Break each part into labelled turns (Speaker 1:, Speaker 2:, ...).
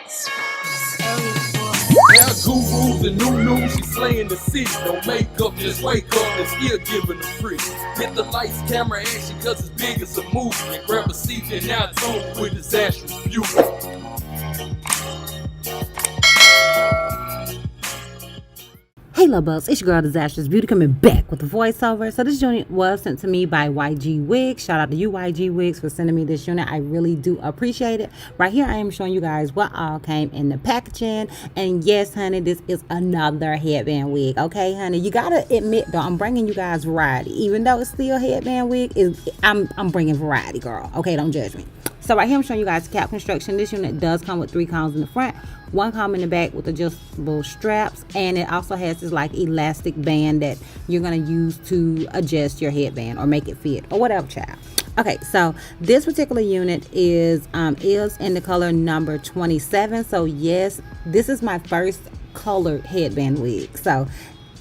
Speaker 1: Now gurus and new she slaying the city. No makeup, just wake up and still giving them free. Hit the lights, camera, action, cause it's big as a movie. And grab a seat and now tune with disastrous view.
Speaker 2: Hey love bugs, it's your girl Disastrous Beauty coming back with a voiceover. So this unit was sent to me by YGwigs. Shout out to you YGwigs for sending me this unit. I really do appreciate it. Right here I am showing you guys what all came in the packaging. And yes honey, this is another headband wig. Okay honey, you gotta admit though, I'm bringing you guys variety. Even though it's still headband wig, I'm bringing variety, girl. Okay, don't judge me. So right here I'm showing you guys cap construction. This unit does come with 3 combs in the front, 1 comb in the back with adjustable straps, and it also has this like elastic band that you're gonna use to adjust your headband or make it fit or whatever, child. Okay, so this particular unit is in the color number 27. So yes, this is my first colored headband wig. So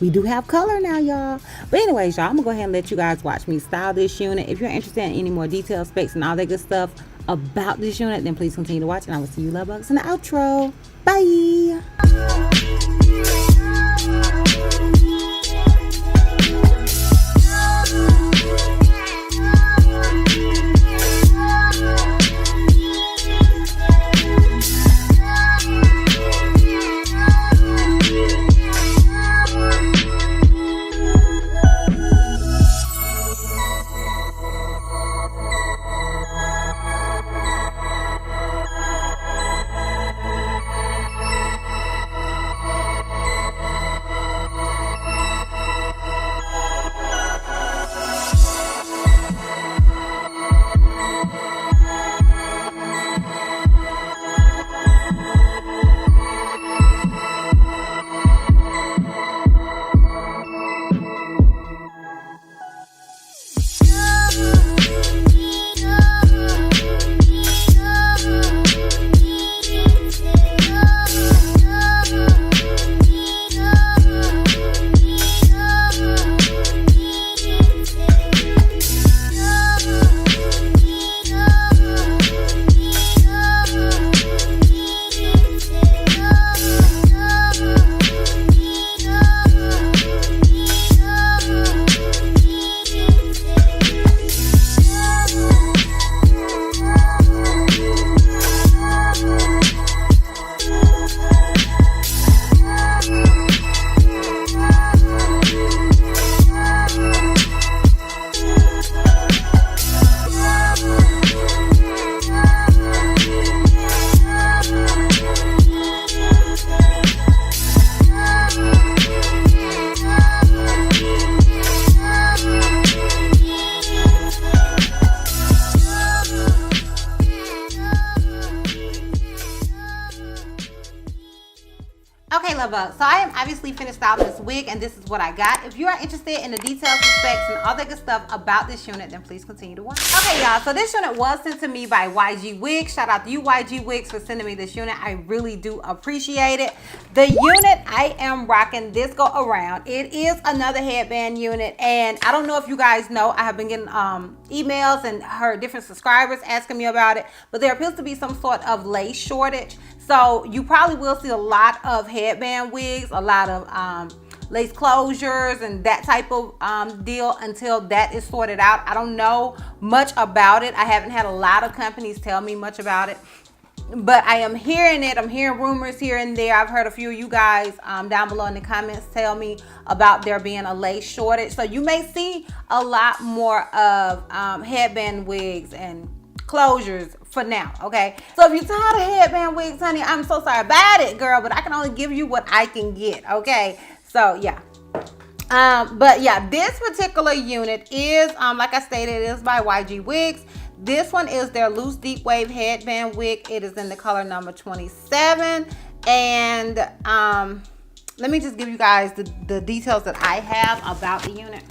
Speaker 2: we do have color now, y'all. But anyways, y'all, I'm gonna go ahead and let you guys watch me style this unit. If you're interested in any more details, specs, and all that good stuff about this unit, then please continue to watch, and I will see you love bugs in the outro. Bye. Okay, love bugs, so I am obviously finished styling this wig, and this is what I got. If you are interested in the details and specs and all that good stuff about this unit, then please continue to watch. Okay, y'all, so this unit was sent to me by YGwigs. Shout out to you YGwigs for sending me this unit. I really do appreciate it. The unit I am rocking this go around, it is another headband unit, and I don't know if you guys know, I have been getting emails and heard different subscribers asking me about it, but there appears to be some sort of lace shortage. So you probably will see a lot of headband wigs, a lot of lace closures and that type of deal until that is sorted out. I don't know much about it. I haven't had a lot of companies tell me much about it, but I am hearing it. I'm hearing rumors here and there. I've heard a few of you guys down below in the comments tell me about there being a lace shortage. So you may see a lot more of headband wigs and closures for now. Okay, so if you're tired of headband wigs, honey, I'm so sorry about it, girl, but I can only give you what I can get. Okay, so yeah, but yeah, this particular unit is like I stated, it is by YGwigs. This one is their loose deep wave headband wig. It is in the color number 27, and let me just give you guys the details that I have about the unit.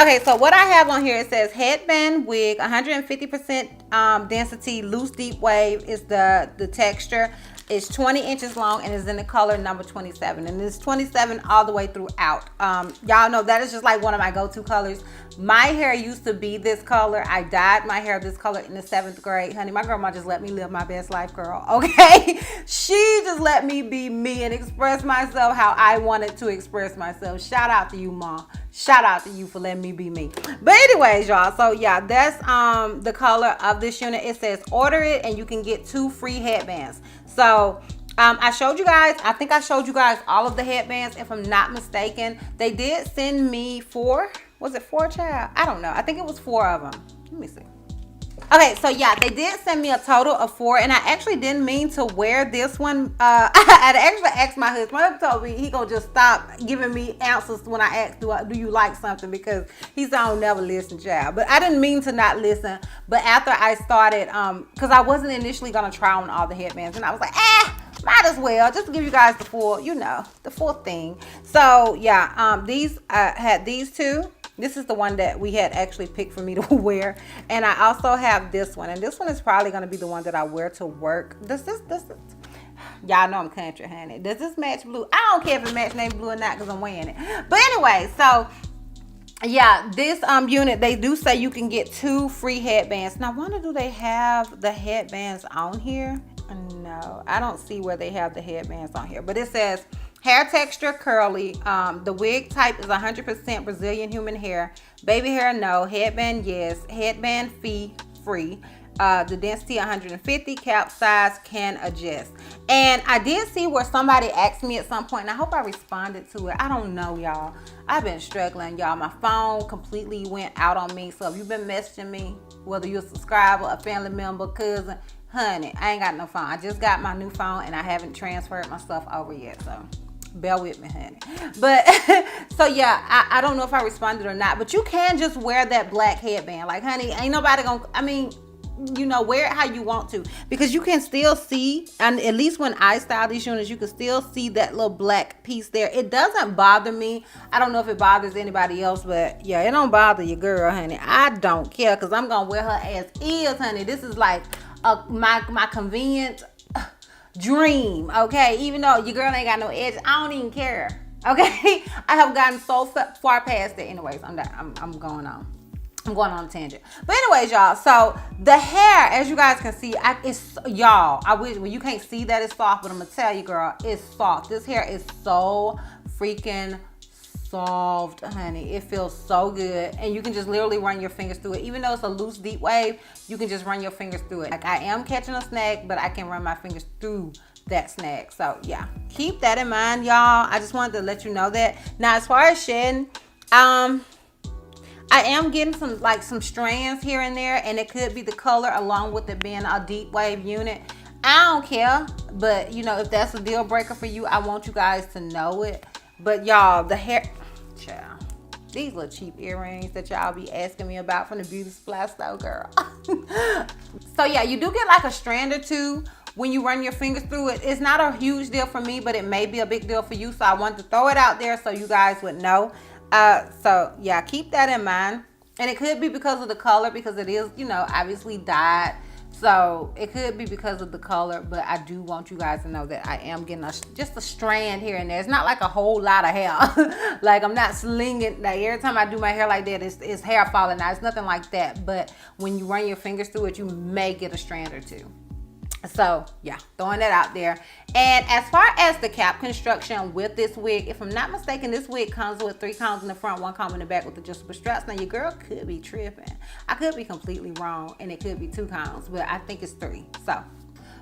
Speaker 2: Okay, so what I have on here, it says Headband Wig, 150% density, loose deep wave is the texture. It's 20 inches long and is in the color number 27. And it's 27 all the way throughout. Y'all know that is just like one of my go-to colors. My hair used to be this color. I dyed my hair this color in the 7th grade. Honey, my grandma just let me live my best life, girl. Okay? She just let me be me and express myself how I wanted to express myself. Shout out to you, Mom. Shout out to you for letting me be me. But anyways, y'all, so yeah, that's the color of this unit. It says order it and you can get 2 free headbands. So I showed you guys, I think I showed you guys all of the headbands, if I'm not mistaken. They did send me 4. Was it 4, child? I don't know. I think it was 4 of them. Let me see. Okay, so yeah, they did send me a total of 4, and I actually didn't mean to wear this one. I actually asked my husband. My husband told me he gonna just stop giving me answers when I ask, do you like something? Because he said I don't never listen, child. But I didn't mean to not listen. But after I started, because I wasn't initially gonna try on all the headbands, and I was like, might as well, just to give you guys the full, you know, the full thing. So yeah, these had these 2. This is the one that we had actually picked for me to wear. And I also have this one. And this one is probably going to be the one that I wear to work. Y'all know I'm country, honey. Does this match blue? I don't care if it match navy blue or not because I'm wearing it. But anyway, so yeah, this unit, they do say you can get 2 free headbands. Now, I wonder, do they have the headbands on here? No, I don't see where they have the headbands on here. But it says hair texture curly. The wig type is 100% Brazilian human hair. Baby hair, no. Headband, yes. Headband fee, free. The density 150. Cap size can adjust. And I did see where somebody asked me at some point, and I hope I responded to it. I don't know, y'all. I've been struggling, y'all. My phone completely went out on me. So if you've been messaging me, whether you're a subscriber, a family member, cousin, honey, I ain't got no phone. I just got my new phone and I haven't transferred my stuff over yet. So bear with me, honey. But so yeah, I don't know if I responded or not, but you can just wear that black headband. Like, honey, ain't nobody gonna, I mean, you know, wear it how you want to, because you can still see, and at least when I style these units, you can still see that little black piece there. It doesn't bother me. I don't know if it bothers anybody else, but yeah, it don't bother your girl, honey. I don't care, because I'm gonna wear her as is, honey. This is like my convenient dream, okay? Even though your girl ain't got no edges, I don't even care, okay? I have gotten so far past it. Anyways, I'm going on. I'm going on a tangent. But anyways, y'all, so the hair, as you guys can see, y'all, I wish, well, you can't see that it's soft, but I'm gonna tell you, girl, it's soft. This hair is so freaking soft, honey. It feels so good, and you can just literally run your fingers through it. Even though it's a loose deep wave, you can just run your fingers through it. Like, I am catching a snag, but I can run my fingers through that snag. So yeah, keep that in mind, y'all. I just wanted to let you know that. Now, as far as shedding, I am getting some strands here and there, and it could be the color along with it being a deep wave unit. I don't care, but you know, if that's a deal breaker for you, I want you guys to know it. But y'all, the hair, child, these little cheap earrings that y'all be asking me about from the beauty supply store, girl. So yeah, you do get like a strand or 2 when you run your fingers through it. It's not a huge deal for me, but it may be a big deal for you. So I wanted to throw it out there so you guys would know. So yeah, keep that in mind. And it could be because of the color, because it is, you know, obviously dyed. So it could be because of the color, but I do want you guys to know that I am getting just a strand here and there. It's not like a whole lot of hair. Like, I'm not slinging, like every time I do my hair like that, it's hair falling out. It's nothing like that. But when you run your fingers through it, you may get a strand or 2. So yeah, throwing that out there. And as far as the cap construction with this wig, if I'm not mistaken, this wig comes with 3 combs in the front, 1 comb in the back with adjustable straps. Now your girl could be tripping. I could be completely wrong, and it could be 2 combs, but I think it's 3. So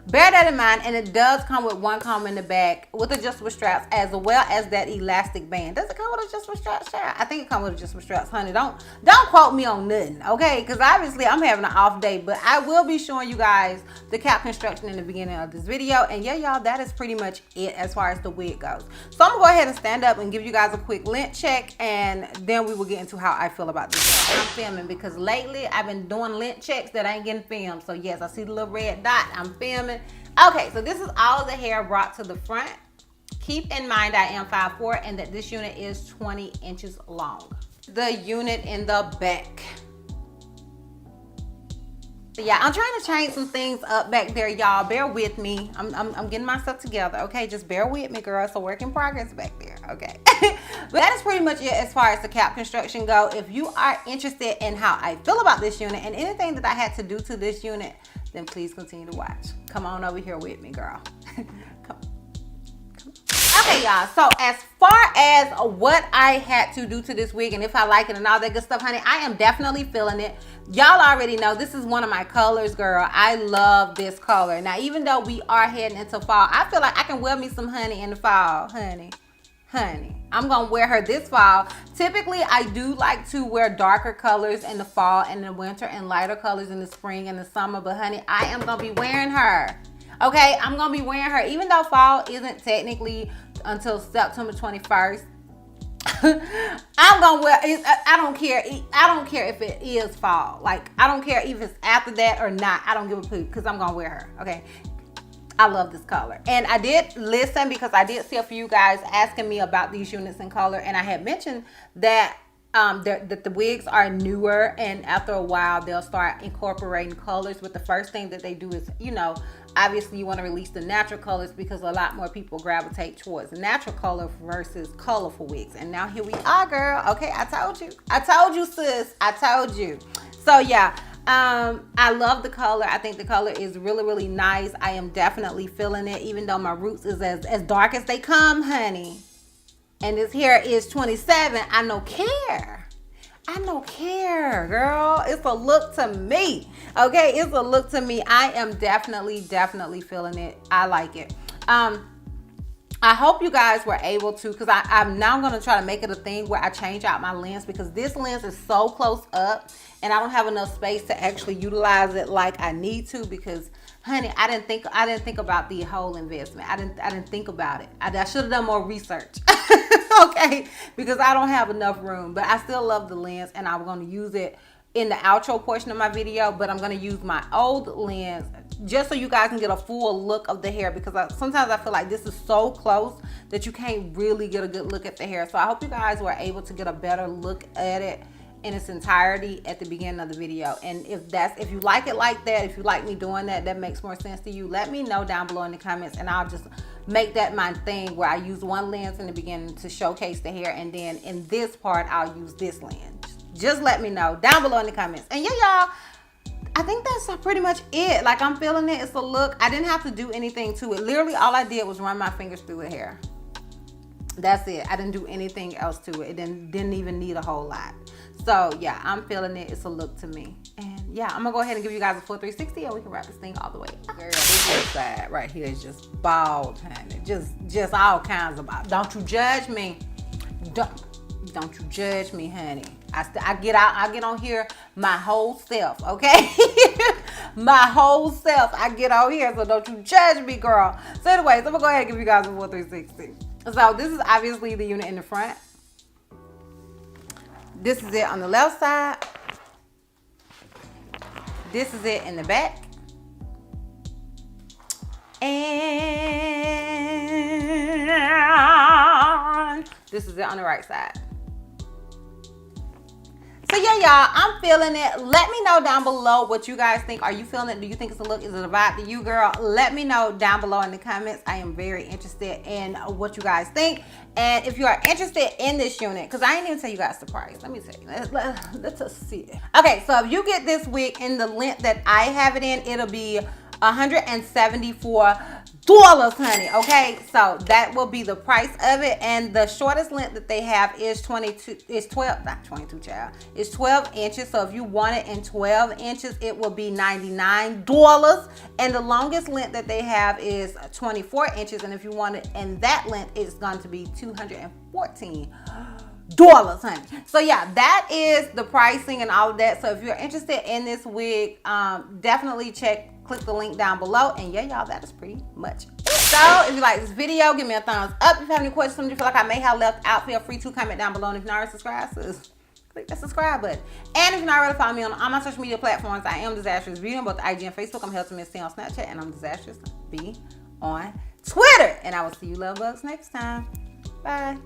Speaker 2: bear that in mind. And it does come with 1 comb in the back with adjustable straps, as well as that elastic band. Does it come with adjustable straps, child? I think it comes with adjustable straps, honey. Don't quote me on nothing, okay? Because obviously I'm having an off day, but I will be showing you guys the cap construction in the beginning of this video. And yeah, y'all, that is pretty much it as far as the wig goes. So I'm gonna go ahead and stand up and give you guys a quick length check, and then we will get into how I feel about this. I'm filming because lately I've been doing length checks that ain't getting filmed. So yes, I see the little red dot. I'm filming. Okay, so this is all the hair brought to the front. Keep in mind I am 5'4", and that this unit is 20 inches long. the unit in the back. Yeah, I'm trying to change some things up back there, y'all. Bear with me. I'm getting myself together, okay? Just bear with me, girl. It's a work in progress back there, okay? But that is pretty much it as far as the cap construction go. If you are interested in how I feel about this unit and anything that I had to do to this unit, then please continue to watch. Come on over here with me, girl. Come. Okay, y'all, so as far as what I had to do to this wig and if I like it and all that good stuff, honey, I am definitely feeling it. Y'all already know this is one of my colors, girl. I love this color. Now, even though we are heading into fall, I feel like I can wear me some honey in the fall, honey. I'm gonna wear her this fall. Typically, I do like to wear darker colors in the fall and the winter and lighter colors in the spring and the summer, but honey, I am gonna be wearing her. Okay, I'm gonna be wearing her, even though fall isn't technically until September 21st. I'm gonna wear it. I don't care if it is fall. Like, I don't care if it's after that or not. I don't give a poop because I'm gonna wear her. Okay, I love this color. And I did listen because I did see a few guys asking me about these units in color, and I had mentioned that that the wigs are newer, and after a while they'll start incorporating colors. But the first thing that they do is, you know, obviously you want to release the natural colors because a lot more people gravitate towards natural color versus colorful wigs. And now here we are, girl. Okay, I told you, sis. I told you. So yeah, I love the color. I think the color is really, really nice. I am definitely feeling it, even though my roots is as dark as they come, honey. And this hair is 27. I no care, girl. It's a look to me. Okay, it's a look to me. I am definitely feeling it. I like it. I hope you guys were able to, because I'm now going to try to make it a thing where I change out my lens, because this lens is so close up and I don't have enough space to actually utilize it like I need to, because honey, I didn't think about the whole investment. I didn't think about it. I should have done more research. Okay, because I don't have enough room, but I still love the lens, and I'm going to use it in the outro portion of my video, but I'm going to use my old lens just so you guys can get a full look of the hair, because sometimes I feel like this is so close that you can't really get a good look at the hair. So I hope you guys were able to get a better look at it in its entirety at the beginning of the video. And if you like it like that, if you like me doing that makes more sense to you, let me know down below in the comments, and I'll just make that my thing where I use one lens in the beginning to showcase the hair, and then in this part I'll use this lens. Just let me know down below in the comments. And yeah, y'all, I think that's pretty much it. Like, I'm feeling it. It's a look. I didn't have to do anything to it. Literally all I did was run my fingers through the hair. That's it. I didn't do anything else to it. It didn't even need a whole lot. So yeah, I'm feeling it. It's a look to me. And yeah, I'm gonna go ahead and give you guys a full 360 and we can wrap this thing all the way up. Girl, this side right here is just bald, honey. Just all kinds of bald. Don't you judge me. Don't you judge me, honey. I get on here my whole self, okay? My whole self. I get on here, so don't you judge me, girl. So anyways, I'm gonna go ahead and give you guys a full 360. So this is obviously the unit in the front. This is it on the left side. This is it in the back. And this is it on the right side. So yeah, y'all, I'm feeling it. Let me know down below what you guys think. Are you feeling it? Do you think it's a look? Is it a vibe to you, girl? Let me know down below in the comments. I am very interested in what you guys think. And if you are interested in this unit, because I ain't even tell you guys the price. Let me tell you. Let's just see it. Okay, so if you get this wig in the length that I have it in, it'll be $174, honey. Okay, so that will be the price of it. And the shortest length that they have is 12 inches. So if you want it in 12 inches, it will be $99. And the longest length that they have is 24 inches, and if you want it in that length, it's going to be $214, honey. So yeah, that is the pricing and all of that. So if you're interested in this wig, definitely click the link down below. And yeah, y'all, that is pretty much it. So if you like this video, give me a thumbs up. If you have any questions, something you feel like I may have left out, feel free to comment down below. And if you're not already subscribed, click that subscribe button. And if you're not already following me on all my social media platforms, I am Disastrous Beauty on both IG and Facebook. I'm Health to Miss C on Snapchat, and I'm Disastrous B on Twitter. And I will see you love bugs next time. Bye.